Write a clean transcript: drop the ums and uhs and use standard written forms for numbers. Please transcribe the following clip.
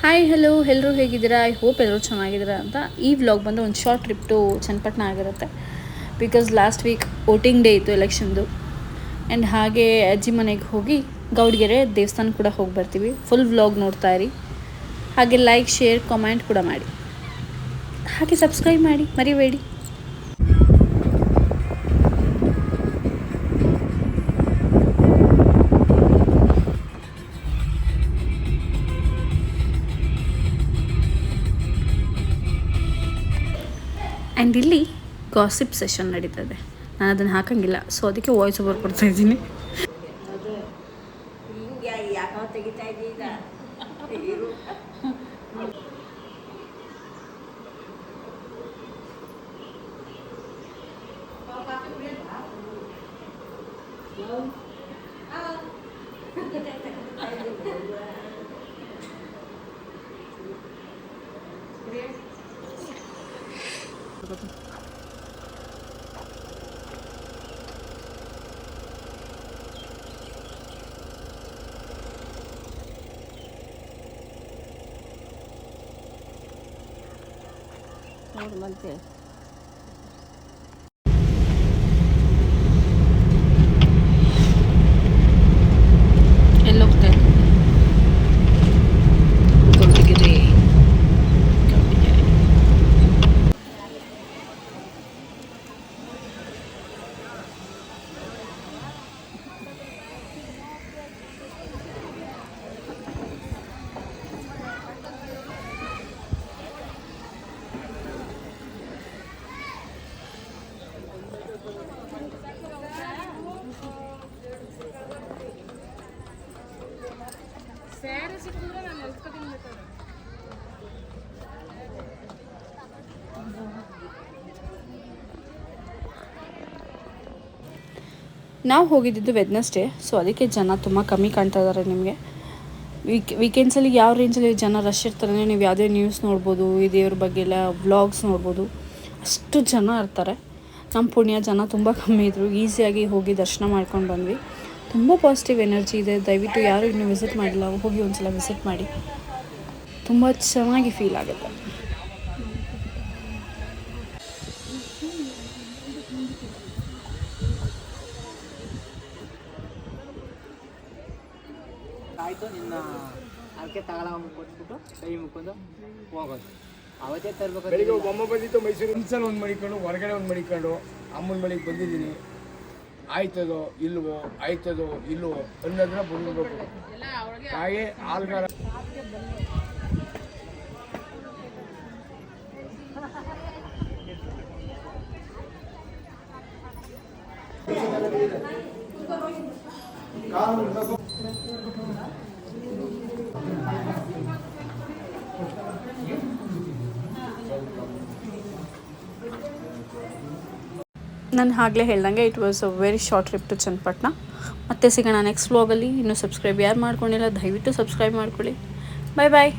Hi hello ಎಲ್ಲರೂ ಹೇಗಿದ್ದೀರಾ? I hope ಎಲ್ಲರೂ ಚೆನ್ನಾಗಿದ್ದೀರಾ ಅಂತ. ಈ ವ್ಲಾಗ್ ಬಂದು ಒಂದು ಶಾರ್ಟ್ ಟ್ರಿಪ್ ಟು ಚನ್ನಪಟ್ಟಣ ಆಗಿರುತ್ತೆ. Because last week voting day ಇತ್ತು ಎಲೆಕ್ಷನ್ದು. ಆ್ಯಂಡ್ ಹಾಗೆ ಅಜ್ಜಿ ಮನೆಗೆ ಹೋಗಿ ಗೌಡಗೆರೆ ದೇವಸ್ಥಾನ ಕೂಡ ಹೋಗಿ ಬರ್ತೀವಿ. ಫುಲ್ ವ್ಲಾಗ್ ನೋಡ್ತಾ ಇರಿ. ಹಾಗೆ ಲೈಕ್, ಶೇರ್, ಕಾಮೆಂಟ್ ಕೂಡ ಮಾಡಿ. ಹಾಗೆ ಸಬ್ಸ್ಕ್ರೈಬ್ ಮಾಡಿ ಮರಿಬೇಡಿ. ಆ್ಯಂಡ್ ಇಲ್ಲಿ ಗಾಸಿಪ್ ಸೆಷನ್ ನಡೀತದೆ. ನಾನು ಅದನ್ನು ಹಾಕಂಗಿಲ್ಲ, ಸೊ ಅದಕ್ಕೆ ವಾಯ್ಸ್ ಓವರ್ ಕೊಡ್ತಾ ಇದ್ದೀನಿ. ಮತ್ತೆ ಎಲ್ಲಿ ಹೋಗ್ತಾ ಇದ್ದೀವಿ? ನಾವು ಹೋಗಿದ್ದು ವೆಡ್ನೆಸ್ಡೇ, ಸೊ ಅದಕ್ಕೆ ಜನ ತುಂಬ ಕಮ್ಮಿ ಕಾಣ್ತಾ ಇದ್ದಾರೆ ನಿಮಗೆ. ವೀಕೆಂಡ್ಸಲ್ಲಿ ಯಾವ ರೇಂಜಲ್ಲಿ ಜನ ರಶ್ ಇರ್ತಾರೆ, ನೀವು ಯಾವುದೇ ನ್ಯೂಸ್ ನೋಡ್ಬೋದು, ಈ ದೇವ್ರ ಬಗ್ಗೆ ಎಲ್ಲ ವ್ಲಾಗ್ಸ್ ನೋಡ್ಬೋದು. ಅಷ್ಟು ಜನ ಇರ್ತಾರೆ. ನಮ್ಮ ಪುಣ್ಯ ಜನ ತುಂಬ ಕಮ್ಮಿ ಇದ್ದರು. ಈಸಿಯಾಗಿ ಹೋಗಿ ದರ್ಶನ ಮಾಡ್ಕೊಂಡು ಬಂದ್ವಿ. ತುಂಬ ಪಾಸಿಟಿವ್ ಎನರ್ಜಿ ಇದೆ. ದಯವಿಟ್ಟು ಯಾರು ಇನ್ನೂ ವಿಸಿಟ್ ಮಾಡಿಲ್ಲ, ಹೋಗಿ ಒಂದ್ಸಲ ವಿಸಿಟ್ ಮಾಡಿ. ತುಂಬ ಚೆನ್ನಾಗಿ ಫೀಲ್ ಆಗುತ್ತೆ. ಆಯಿತು, ನಿನ್ನ ಅದಕ್ಕೆ ತಗೊಳ ಕೊಟ್ಬಿಟ್ಟು ಕೈ ಮುಕ್ಕೊಂಡು ಹೋಗೋದು. ಅವತ್ತೇ ತರಬೇಕು. ಬೆಳಿಗ್ಗೆ ಒಮ್ಮ ಬಂದಿತ್ತು ಮೈಸೂರು ಇನ್ಸಲ್ಲಿ ಒಂದು ಮಡಿಕೊಂಡು, ಹೊರಗಡೆ ಒಂದು ಮಡಿಕೊಂಡು ಅಮ್ಮನ ಬಳಿಗೆ ಬಂದಿದ್ದೀನಿ. ಆಯ್ತದೋ ಇಲ್ವೋ ಅನ್ನೋದನ್ನ ಬಂದ್ಬಿಡ್ಬೇಕು. ಹಾಗೆ ಆಲ್ಗಾರ ನಾನು ಆಗಲೇ ಹೇಳ್ದಂಗೆ it was a very short trip to Channapatna. ಮತ್ತೆ ಸಿಗೋಣ ನೆಕ್ಸ್ಟ್ ವ್ಲಾಗಲ್ಲಿ. ಇನ್ನೂ ಸಬ್ಸ್ಕ್ರೈಬ್ ಯಾರು ಮಾಡ್ಕೊಂಡಿಲ್ಲ ದಯವಿಟ್ಟು ಸಬ್ಸ್ಕ್ರೈಬ್ ಮಾಡ್ಕೊಳ್ಳಿ. ಬಾಯ್ ಬಾಯ್.